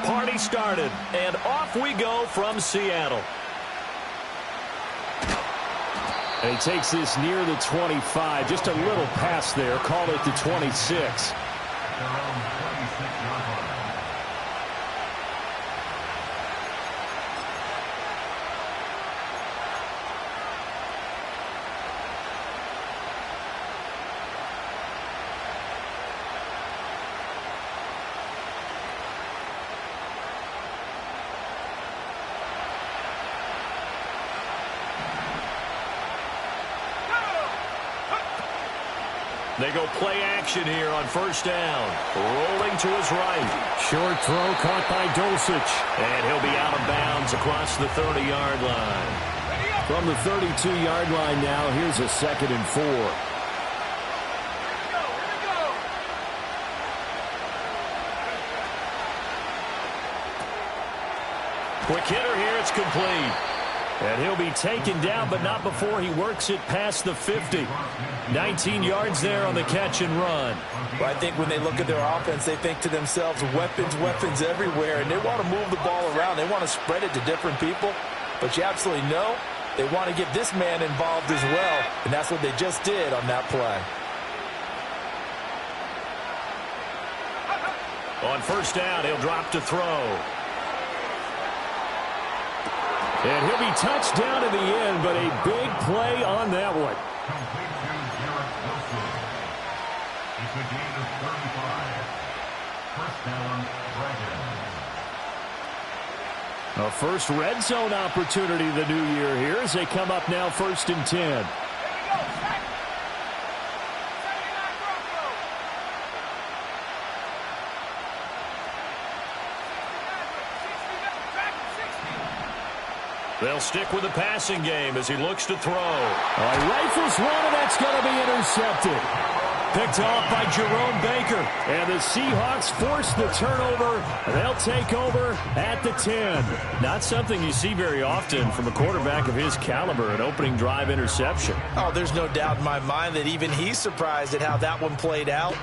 party started, and off we go from Seattle. And he takes this near the 25. Just a little pass there. Call it the 26. They go play action here on first down. Rolling to his right. Short throw caught by Dulcich. And he'll be out of bounds across the 30-yard line. From the 32-yard line now, here's a 2nd and 4. Quick hitter here, it's complete. And he'll be taken down, but not before he works it past the 50. 19 yards there on the catch and run. Well, I think when they look at their offense, they think to themselves, weapons, weapons everywhere, and they want to move the ball around. They want to spread it to different people, but you absolutely know they want to get this man involved as well, and that's what they just did on that play. On first down, he'll drop to throw. And he'll be touched down in the end, but a big play on that one. It's a gain of 35. First down, Dragons. A first red zone opportunity the new year here as they come up now 1st and 10. They'll stick with the passing game as he looks to throw. Rifles one, and that's going to be intercepted. Picked off by Jerome Baker. And the Seahawks force the turnover. They'll take over at the 10. Not something you see very often from a quarterback of his caliber, an opening drive interception. Oh, there's no doubt in my mind that even he's surprised at how that one played out.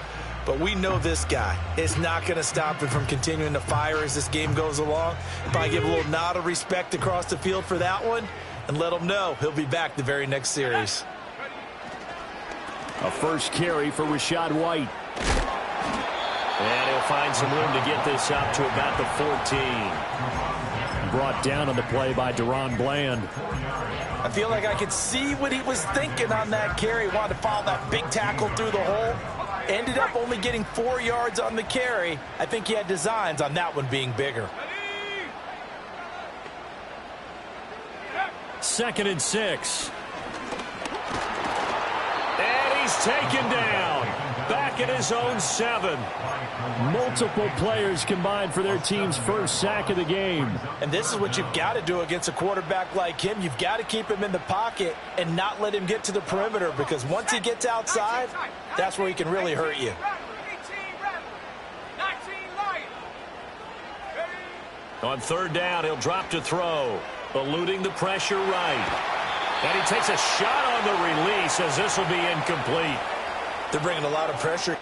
But we know this guy is not going to stop him from continuing to fire as this game goes along. Probably give a little nod of respect across the field for that one and let him know he'll be back the very next series. A first carry for Rachaad White. And he'll find some room to get this up to about the 14. Brought down on the play by Deron Bland. I feel like I could see what he was thinking on that carry. Wanted to follow that big tackle through the hole. Ended up only getting 4 yards on the carry. I think he had designs on that one being bigger. 2nd and 6. And he's taken down. Back at his own 7. Multiple players combined for their team's first sack of the game. And this is what you've got to do against a quarterback like him. You've got to keep him in the pocket and not let him get to the perimeter, because once he gets outside, that's where he can really hurt you. On 3rd down, he'll drop to throw, eluding the pressure right. And he takes a shot on the release as this will be incomplete. They're bringing a lot of pressure.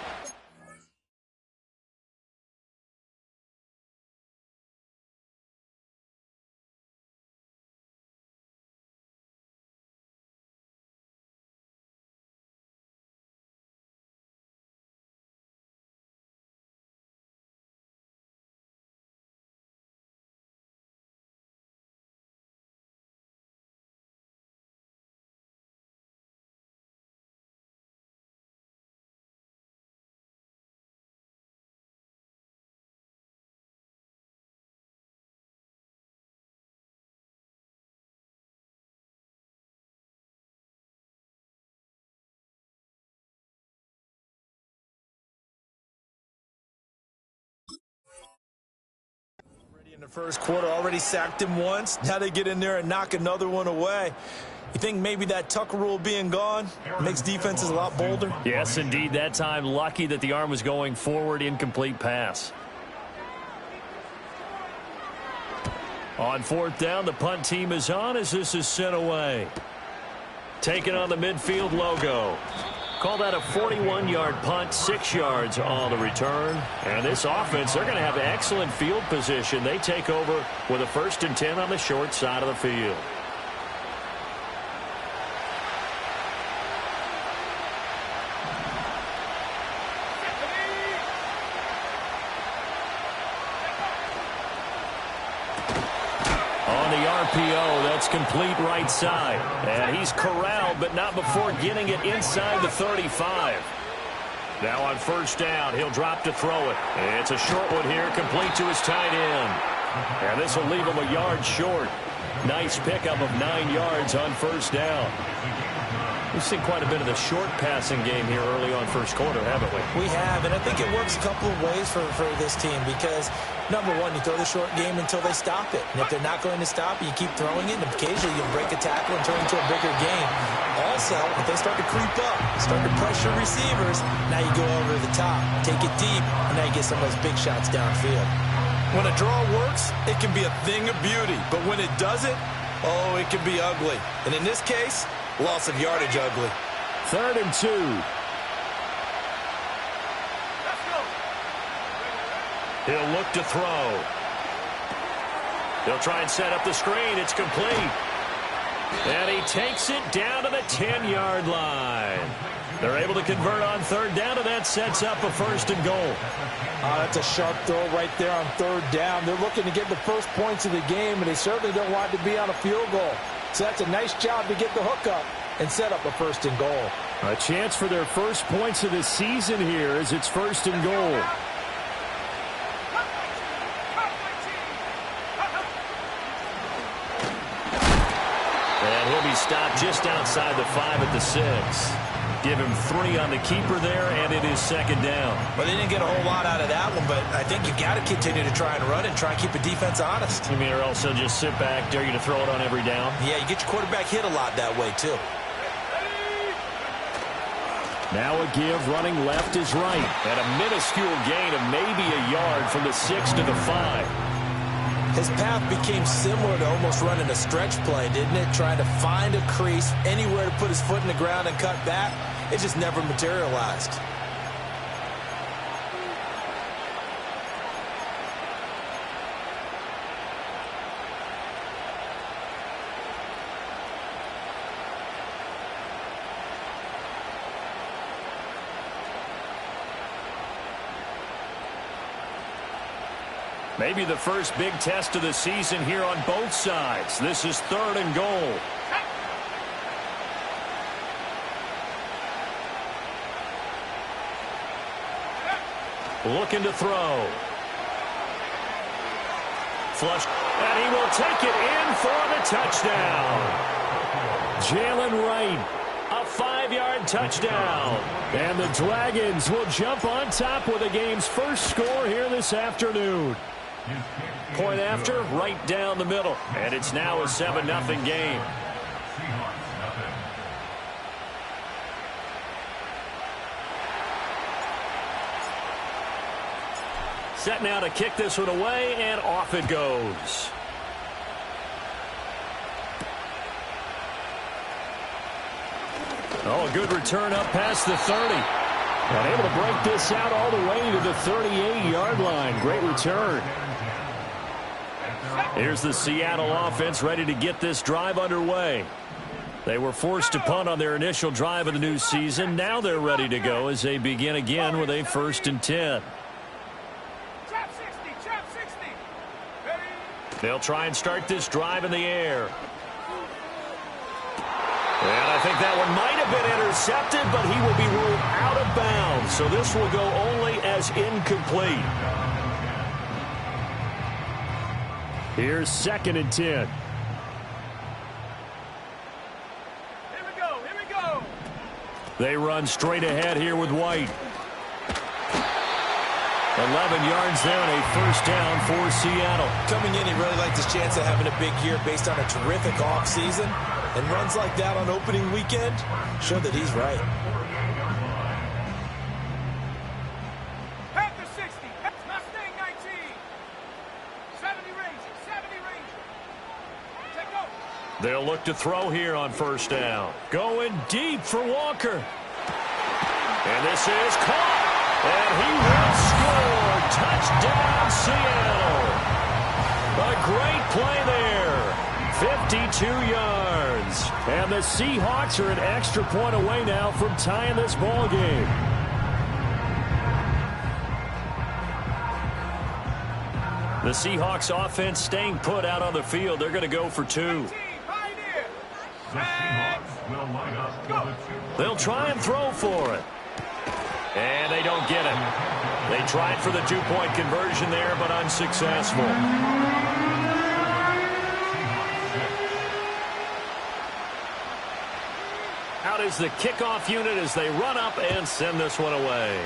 In the first quarter, already sacked him once. Now they get in there and knock another one away. You think maybe that Tucker rule being gone makes defenses a lot bolder? Yes, indeed. That time, lucky that the arm was going forward, incomplete pass. On 4th down, the punt team is on as this is sent away. Taking on the midfield logo. Call that a 41-yard punt, 6 yards on the return. And this offense, they're going to have excellent field position. They take over with a 1st and 10 on the short side of the field. RPO, that's complete right side. And he's corralled, but not before getting it inside the 35. Now on 1st down, he'll drop to throw it. It's a short one here, complete to his tight end. And this will leave him a yard short. Nice pickup of 9 yards on 1st down. We've seen quite a bit of the short passing game here early on 1st quarter, haven't we? We have, and I think it works a couple of ways for this team because, number one, you throw the short game until they stop it. And if they're not going to stop it, you keep throwing it, and occasionally you'll break a tackle and turn it into a bigger game. Also, if they start to creep up, start to pressure receivers, now you go over the top, take it deep, and now you get some of those big shots downfield. When a draw works, it can be a thing of beauty, but when it doesn't, oh, it can be ugly. And in this case, loss of yardage ugly. 3rd and 2. He'll look to throw. He'll try and set up the screen. It's complete. And he takes it down to the 10-yard line. They're able to convert on 3rd down, and that sets up a 1st and goal. That's a sharp throw right there on 3rd down. They're looking to get the first points of the game, and they certainly don't want it to be on a field goal. So that's a nice job to get the hook up and set up a 1st and goal. A chance for their first points of the season here as it's 1st and goal. And he'll be stopped just outside the 5 at the 6. Give him 3 on the keeper there, and it is 2nd down. Well, they didn't get a whole lot out of that one, but I think you got to continue to try and run and try and keep the defense honest. You mean, or else they'll just sit back, dare you to throw it on every down? Yeah, you get your quarterback hit a lot that way, too. Now a give, running left is right. And a minuscule gain of maybe a yard from the 6 to the 5. His path became similar to almost running a stretch play, didn't it? Trying to find a crease, anywhere to put his foot in the ground and cut back. It just never materialized. Maybe the first big test of the season here on both sides. This is 3rd and goal. Looking to throw. Flush. And he will take it in for the touchdown. Jalen Wright. A 5-yard touchdown. And the Dragons will jump on top with the game's first score here this afternoon. Point after, right down the middle. And it's now a 7-0 game. Set now to kick this one away, and off it goes. Oh, a good return up past the 30. And able to break this out all the way to the 38-yard line. Great return. Here's the Seattle offense ready to get this drive underway. They were forced to punt on their initial drive of the new season. Now they're ready to go as they begin again with a 1st and 10. They'll try and start this drive in the air. And I think that one might have been intercepted, but he will be ruled out of bounds. So this will go only as incomplete. Here's 2nd and 10. Here we go. They run straight ahead here with White. 11 yards there and a 1st down for Seattle. Coming in, he really liked his chance of having a big year based on a terrific offseason. And runs like that on opening weekend show that he's right. Panther 60. Mustang 19. 70 Ranger. 70 Ranger. Take over. They'll look to throw here on 1st down. Going deep for Walker. And this is caught. And he will score. Touchdown, Seattle. A great play there. 52 yards. And the Seahawks are an extra point away now from tying this ball game. The Seahawks offense staying put out on the field. They're going to go for 2. The Seahawks will line up for the 2. They'll try and throw for it. And they don't get it. They tried for the 2-point conversion there, but unsuccessful. Out is the kickoff unit as they run up and send this one away.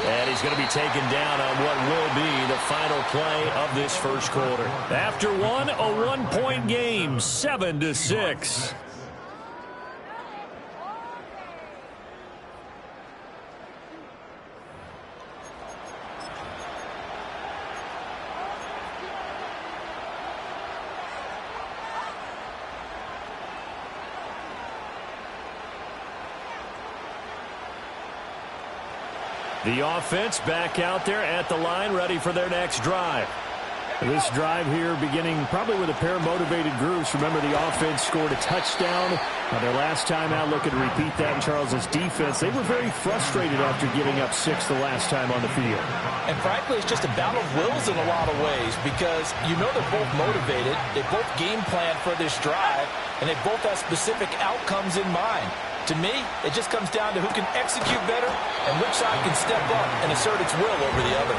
And he's going to be taken down on what will be the final play of this first quarter. After one, a 1-point game, 7-6. The offense back out there at the line, ready for their next drive. This drive here beginning probably with a pair of motivated groups. Remember, the offense scored a touchdown. Their last time out, looking to repeat that in Charles's defense. They were very frustrated after giving up 6 the last time on the field. And frankly, it's just a battle of wills in a lot of ways because you know they're both motivated. They both game plan for this drive, and they both have specific outcomes in mind. To me, it just comes down to who can execute better and which side can step up and assert its will over the other.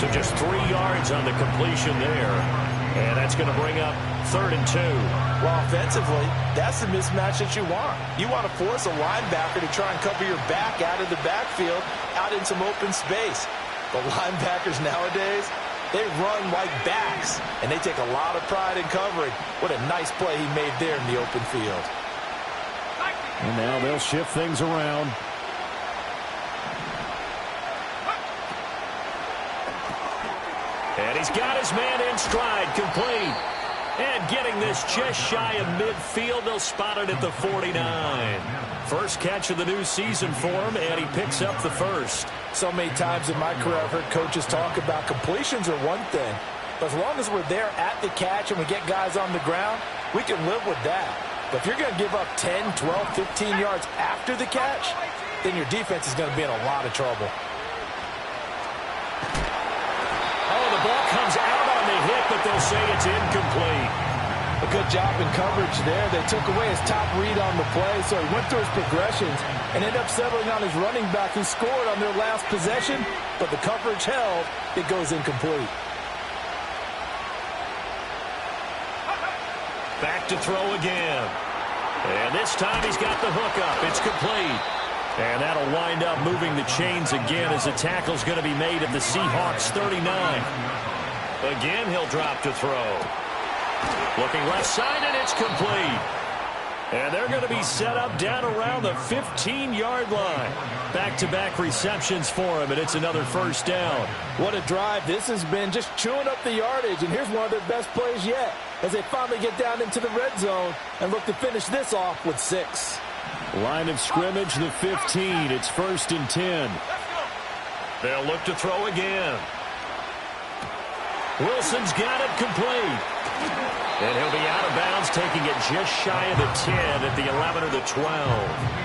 So just 3 yards on the completion there. And that's going to bring up 3rd and 2. Well, offensively, that's the mismatch that you want. You want to force a linebacker to try and cover your back out of the backfield, out in some open space. The linebackers nowadays, they run like backs, and they take a lot of pride in covering. What a nice play he made there in the open field. And now they'll shift things around. And he's got his man in stride, complete. And getting this just shy of midfield, they'll spot it at the 49. First catch of the new season for him, and he picks up the first. So many times in my career I've heard coaches talk about completions are one thing. But as long as we're there at the catch and we get guys on the ground, we can live with that. But if you're going to give up 10, 12, 15 yards after the catch, then your defense is going to be in a lot of trouble. Oh, the ball comes out on the hit, but they'll say it's incomplete. A good job in coverage there. They took away his top read on the play, so he went through his progressions and ended up settling on his running back who scored on their last possession, but the coverage held. It goes incomplete. Back to throw again. And this time he's got the hook up. It's complete. And that'll wind up moving the chains again as the tackle's going to be made at the Seahawks 39. Again, he'll drop to throw. Looking left side, and it's complete. And they're going to be set up down around the 15-yard line. Back-to-back receptions for him, and it's another first down. What a drive this has been, just chewing up the yardage, and here's one of their best plays yet as they finally get down into the red zone and look to finish this off with 6. Line of scrimmage, the 15. It's 1st and 10. They'll look to throw again. Wilson's got it complete. And he'll be out of bounds, taking it just shy of the 10 at the 11 or the 12.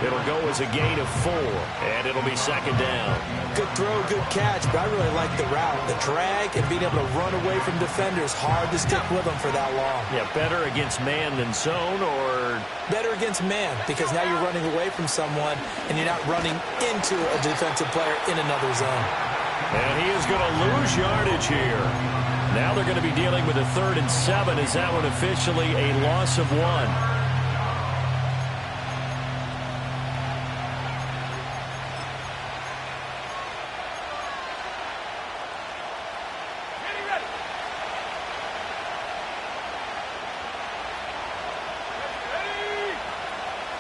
It'll go as a gain of 4, and it'll be 2nd down. Good throw, good catch, but I really like the route. The drag and being able to run away from defenders, hard to stick with them for that long. Yeah, better against man than zone, or? Better against man, because now you're running away from someone, and you're not running into a defensive player in another zone. And he is going to lose yardage here. Now they're going to be dealing with a 3rd and 7. Is that one officially a loss of 1?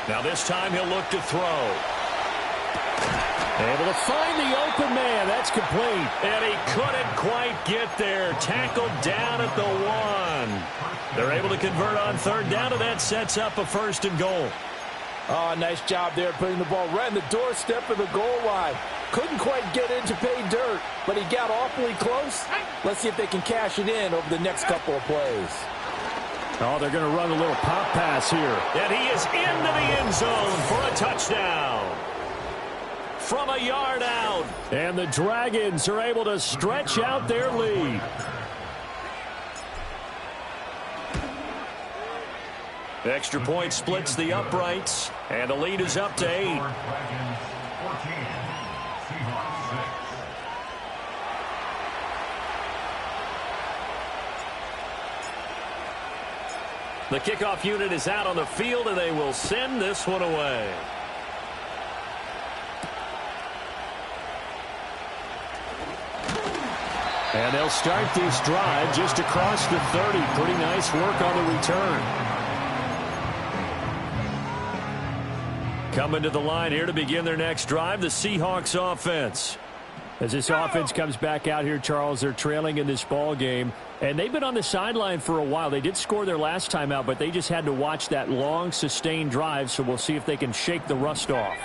Now this time he'll look to throw. Able to find the open man. That's complete. And he couldn't quite get there. Tackled down at the 1. They're able to convert on third down, and that sets up a 1st and goal. Oh, nice job there putting the ball right in the doorstep of the goal line. Couldn't quite get in to pay dirt, but he got awfully close. Let's see if they can cash it in over the next couple of plays. Oh, they're going to run a little pop pass here. And he is into the end zone for a touchdown. From a yard out. And the Dragons are able to stretch out their lead. Extra point splits the uprights, and the lead is up to 8. Dragons 14, Seahawks 6. The kickoff unit is out on the field, and they will send this one away. And they'll start this drive just across the 30. Pretty nice work on the return. Coming to the line here to begin their next drive, the Seahawks offense. As this offense comes back out here, Charles, they're trailing in this ball game. And they've been on the sideline for a while. They did score their last time out, but they just had to watch that long, sustained drive. So we'll see if they can shake the rust off.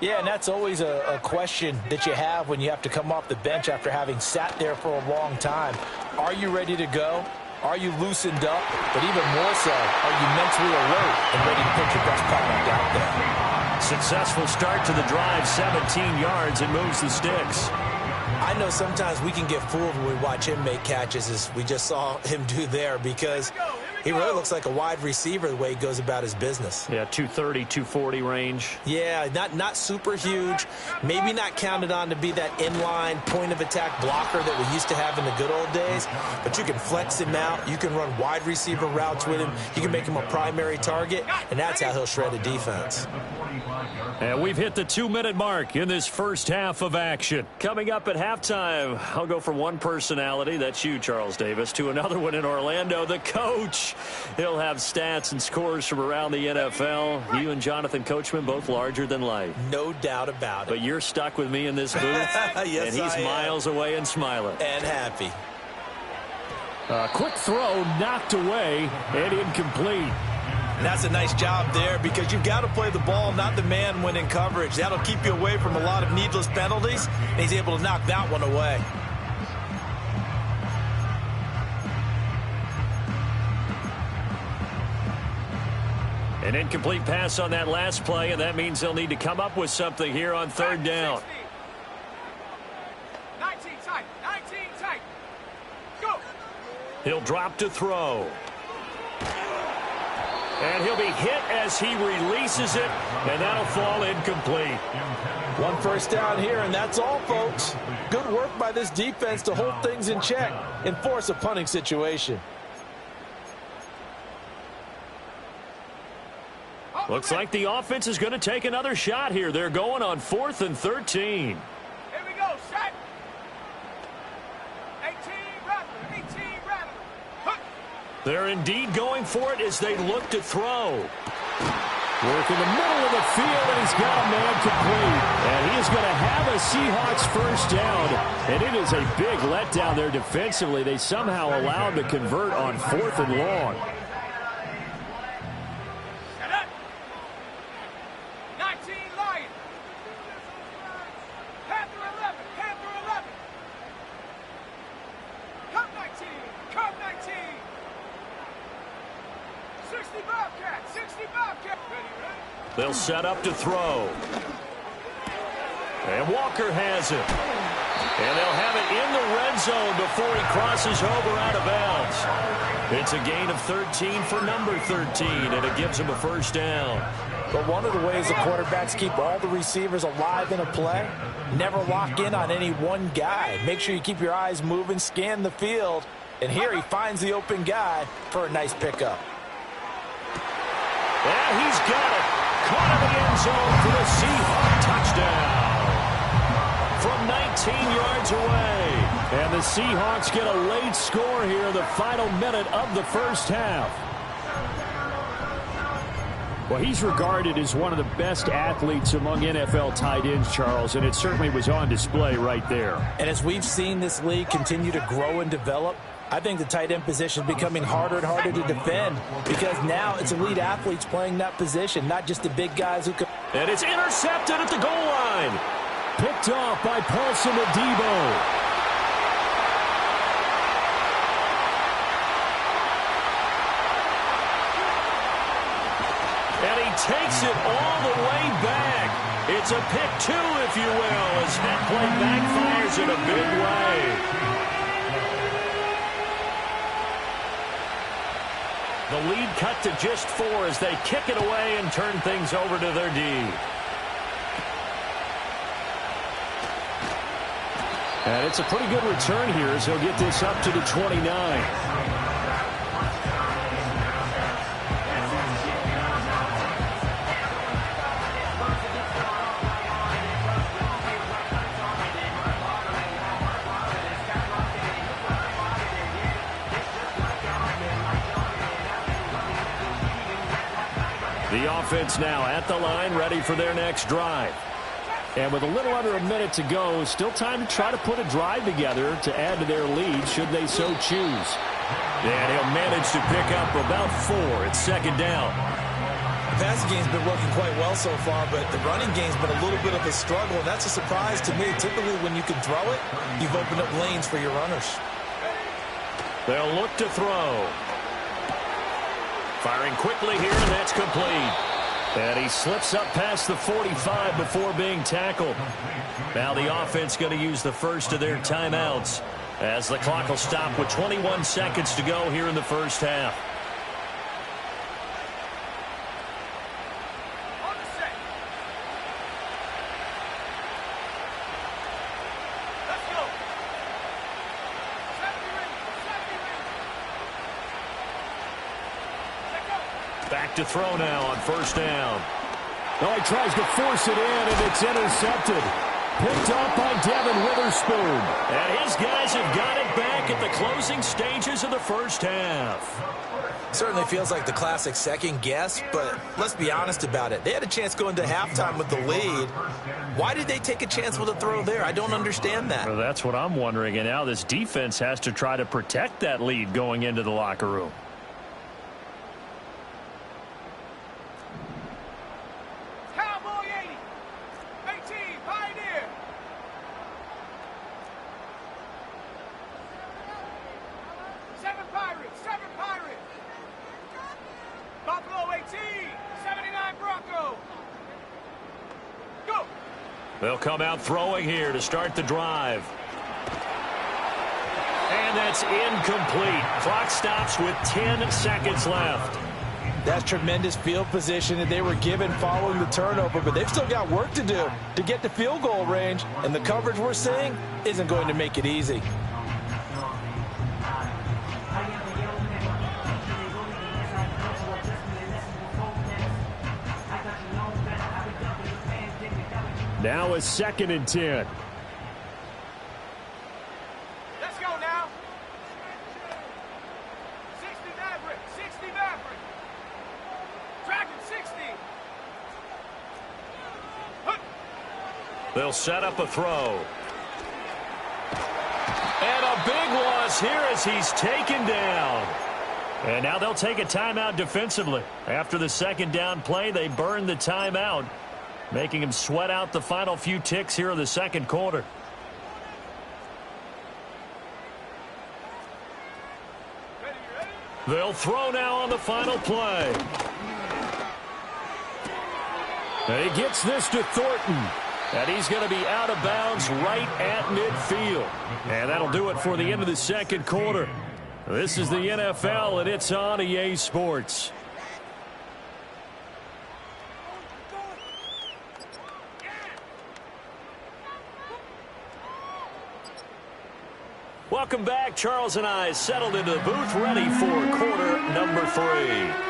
Yeah, and that's always a question that you have when you have to come off the bench after having sat there for a long time. Are you ready to go? Are you loosened up? But even more so, are you mentally alert and ready to put your best product out there? Successful start to the drive, 17 yards, and moves the sticks. I know sometimes we can get fooled when we watch him make catches, as we just saw him do there, because he really looks like a wide receiver the way he goes about his business. Yeah, 230, 240 range. Yeah, not super huge. Maybe not counted on to be that inline point-of-attack blocker that we used to have in the good old days. But you can flex him out. You can run wide receiver routes with him. You can make him a primary target, and that's how he'll shred a defense. And we've hit the 2-minute mark in this first half of action. Coming up at halftime, I'll go from one personality, that's you, Charles Davis, to another one in Orlando, the coach. He'll have stats and scores from around the NFL. You and Jonathan Coachman, both larger than life. No doubt about it. But you're stuck with me in this booth, yes, and he's miles away and smiling. And happy. Quick throw knocked away and incomplete. And that's a nice job there, because you've got to play the ball, not the man when in coverage. That'll keep you away from a lot of needless penalties, and he's able to knock that one away. An incomplete pass on that last play, and that means they'll need to come up with something here on third down. 19 tight, 19 tight. Go. He'll drop to throw. And he'll be hit as he releases it, and that'll fall incomplete. One first down here, and that's all, folks. Good work by this defense to hold things in check and force a punting situation. Looks like the offense is going to take another shot here. They're going on 4th and 13. Here we go, set. 18 Rattler, 18 Rattler. Hook. They're indeed going for it as they look to throw. Work in the middle of the field, and he's got a man complete. And he is going to have a Seahawks first down. And it is a big letdown there defensively. They somehow allowed to convert on 4th and long. Set up. 19 Lion. Panther 11, Panther 11. Come 19, come 19. 60 Bobcat, 60 Bobcat. They'll set up to throw. And Walker has it. And they'll have it in the red zone before he crosses over out of bounds. It's a gain of 13 for number 13, and it gives him a first down. But one of the ways the quarterbacks keep all the receivers alive in a play, never lock in on any one guy. Make sure you keep your eyes moving, scan the field, and here he finds the open guy for a nice pickup. Yeah, he's got it. Caught in the end zone for the Seahawks touchdown. From 19 yards away. And the Seahawks get a late score here in the final minute of the first half. Well, he's regarded as one of the best athletes among NFL tight ends, Charles, and it certainly was on display right there. And as we've seen this league continue to grow and develop, I think the tight end position is becoming harder and harder to defend because now it's elite athletes playing that position, not just the big guys who can. And it's intercepted at the goal line. Picked off by Paulson Adebo. And he takes it all the way back. It's a pick two, if you will, as that play backfires in a big way. The lead cut to just 4 as they kick it away and turn things over to their D. And it's a pretty good return here as he'll get this up to the 29. The offense now at the line, ready for their next drive. And with a little under a minute to go, still time to try to put a drive together to add to their lead should they so choose. And he'll manage to pick up about 4. It's second down. The passing game's been working quite well so far, but the running game's been a little bit of a struggle, and that's a surprise to me. Typically, when you can throw it, you've opened up lanes for your runners. They'll look to throw. Firing quickly here, and that's complete. And he slips up past the 45 before being tackled. Now the offense going to use the first of their timeouts as the clock will stop with 21 seconds to go here in the first half. On the set. Let's go. 70 rings. 70 rings. Let go. Back to throw now on first down. Oh, he tries to force it in, and it's intercepted. Picked off by Devin Witherspoon. And his guys have got it back at the closing stages of the first half. Certainly feels like the classic second guess, but let's be honest about it. They had a chance going to halftime with the lead. Why did they take a chance with a throw there? I don't understand that. Well, that's what I'm wondering, and now this defense has to try to protect that lead going into the locker room. Cowboy 80. 18, Pioneer. Seven Pirates. Buffalo 18. 79 Bronco. Go. They'll come out throwing here to start the drive. And that's incomplete. Clock stops with 10 seconds left. That's tremendous field position that they were given following the turnover, but they've still got work to do to get to field goal range, and the coverage we're seeing isn't going to make it easy. Now a 2nd and 10. Let's go now. 60 Maverick. 60 Maverick. Dragon 60. Hup. They'll set up a throw. And a big loss here as he's taken down. And now they'll take a timeout defensively. After the second down play, they burn the timeout, making him sweat out the final few ticks here in the second quarter. They'll throw now on the final play. And he gets this to Thornton. And he's going to be out of bounds right at midfield. And that'll do it for the end of the second quarter. This is the NFL, and it's on EA Sports. Welcome back. Charles and I settled into the booth, ready for quarter number 3.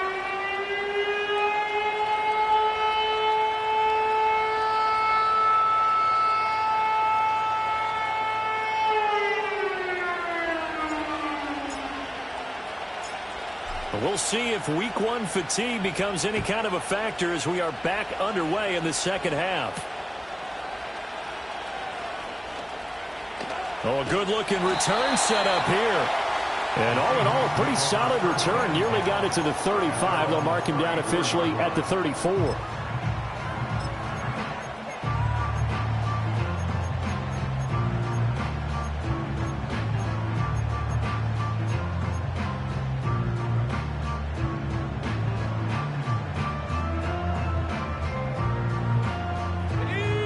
We'll see if week one fatigue becomes any kind of a factor as we are back underway in the second half. Oh, a good-looking return set up here. And all in all, a pretty solid return. Nearly got it to the 35. They'll mark him down officially at the 34.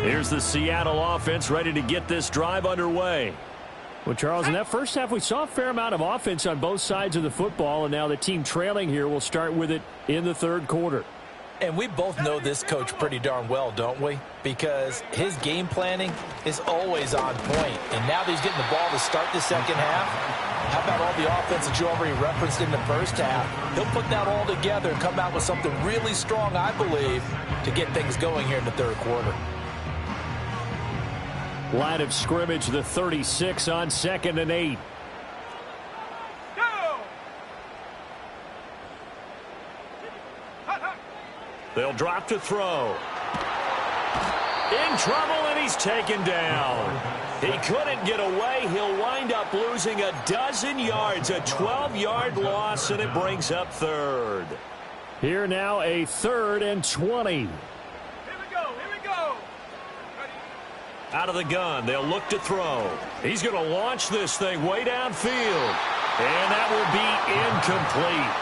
Here's the Seattle offense ready to get this drive underway. Well, Charles, in that first half, we saw a fair amount of offense on both sides of the football, and now the team trailing here will start with it in the third quarter. And we both know this coach pretty darn well, don't we? Because his game planning is always on point. And now that he's getting the ball to start the second half, how about all the offense that you already referenced in the first half? He'll put that all together and come out with something really strong, I believe, to get things going here in the third quarter. Line of scrimmage, the 36 on 2nd and 8. They'll drop to throw. In trouble, and he's taken down. He couldn't get away. He'll wind up losing a dozen yards, a 12-yard loss, and it brings up third. Here now, a 3rd and 20. Out of the gun, they'll look to throw. He's going to launch this thing way downfield. And that will be incomplete.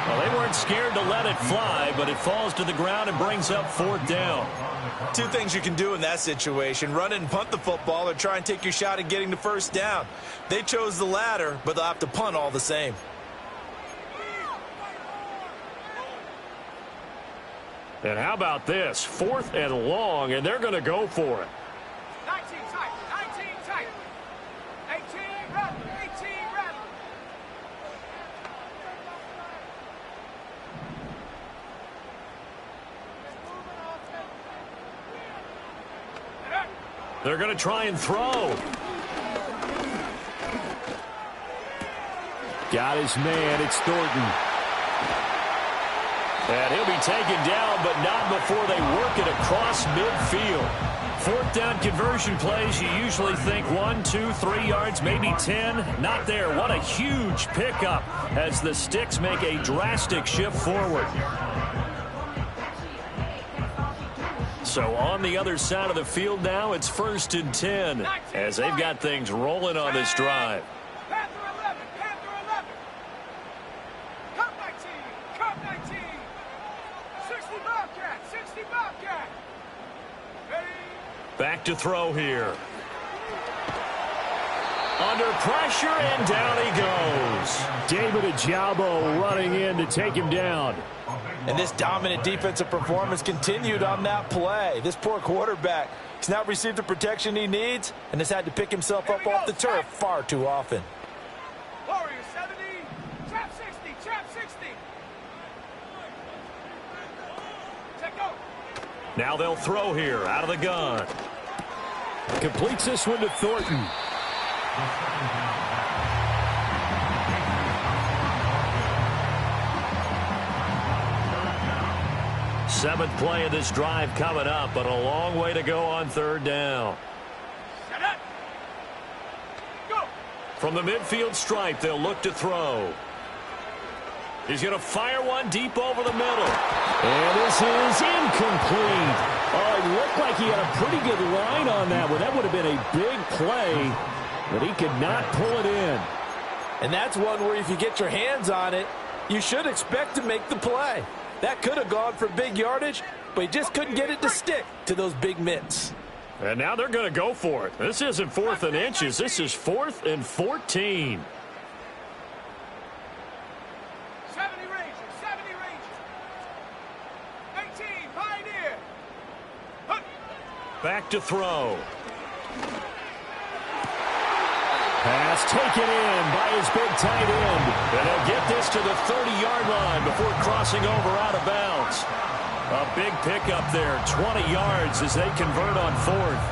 Well, they weren't scared to let it fly, but it falls to the ground and brings up 4th down. Two things you can do in that situation: run it and punt the football, or try and take your shot at getting the first down. They chose the latter, but they'll have to punt all the same. And how about this? 4th and long, and they're going to go for it. 19 tight, 19 tight. 18 rattle, 18 rattle. They're going to try and throw. Got his man. It's Thornton. And he'll be taken down, but not before they work it across midfield. 4th down conversion plays, you usually think 1, 2, 3 yards, maybe 10. Not there. What a huge pickup as the Sticks make a drastic shift forward. So on the other side of the field now, it's 1st and 10 as they've got things rolling on this drive. Panther 11, Panther 11. Cup 19, Cup 19. 60 Bobcat, 60 Bobcat. Ready? Back to throw here. Under pressure, and down he goes. David Ojabo running in to take him down. And this dominant defensive performance continued on that play. This poor quarterback has not received the protection he needs and has had to pick himself up off the turf far too often. Warrior 70, trap 60, trap 60. Check go. Now they'll throw here out of the gun. Completes this one to Thornton. Seventh play of this drive coming up, but a long way to go on 3rd down. Set up. Go. From the midfield stripe, they'll look to throw. He's going to fire one deep over the middle. And this is incomplete. Oh, it looked like he had a pretty good line on that one. That would have been a big play, but he could not pull it in. And that's one where if you get your hands on it, you should expect to make the play. That could have gone for big yardage, but he just couldn't get it to stick to those big mitts. And now they're going to go for it. This isn't 4th and inches. This is 4th and 14. 70 Rangers, 70 Rangers. 18, Pioneer. Hunt. Back to throw. Pass taken in by his big tight end. And he'll get this to the 30-yard line before crossing over out of bounds. A big pickup there, 20 yards as they convert on 4th.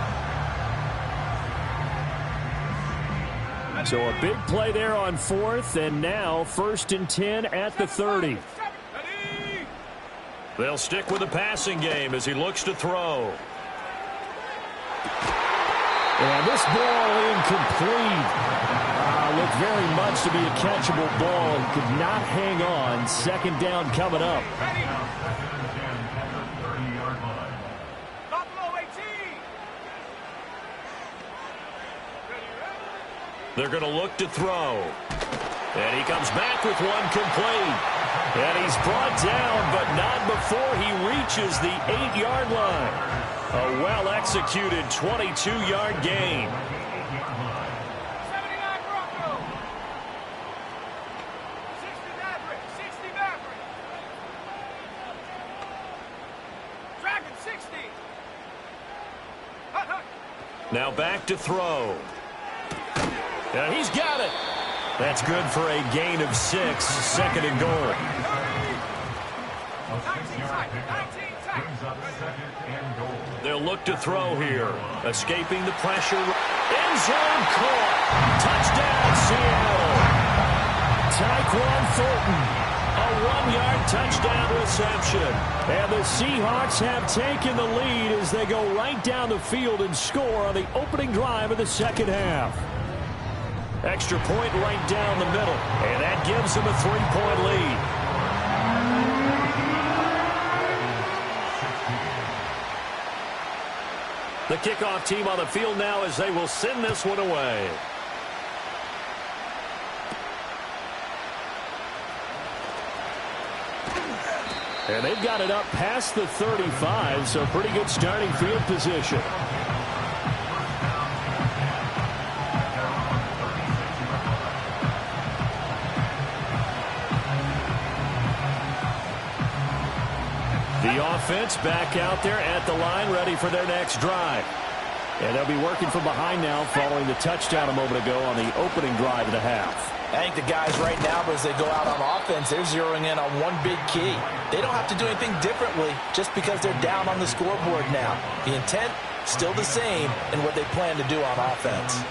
So a big play there on 4th, and now 1st and 10 at the 30. They'll stick with the passing game as he looks to throw. And this ball incomplete. Looked very much to be a catchable ball. Could not hang on. 2nd down coming up. They're going to look to throw. And he comes back with one complete. And he's brought down, but not before he reaches the 8-yard line. A well-executed 22-yard gain. 79 Bronco. 60 Maverick. 60 Maverick. Dragon 60. Hut, hut. Now back to throw. And he's got it. That's good for a gain of 6, 2nd and goal. 19 tight. 19 tight. They'll look to throw here. Escaping the pressure. End zone caught. Touchdown, Seattle. Tyquan Thornton, a 1-yard touchdown reception. And the Seahawks have taken the lead as they go right down the field and score on the opening drive of the 2nd half. Extra point right down the middle. And that gives them a 3-point lead. The kickoff team on the field now as they will send this one away. And they've got it up past the 35, so pretty good starting field position. The offense back out there at the line, ready for their next drive. And they'll be working from behind now following the touchdown a moment ago on the opening drive of the half. I think the guys right now, as they go out on offense, they're zeroing in on one big key. They don't have to do anything differently just because they're down on the scoreboard now. The intent, still the same in what they plan to do on offense.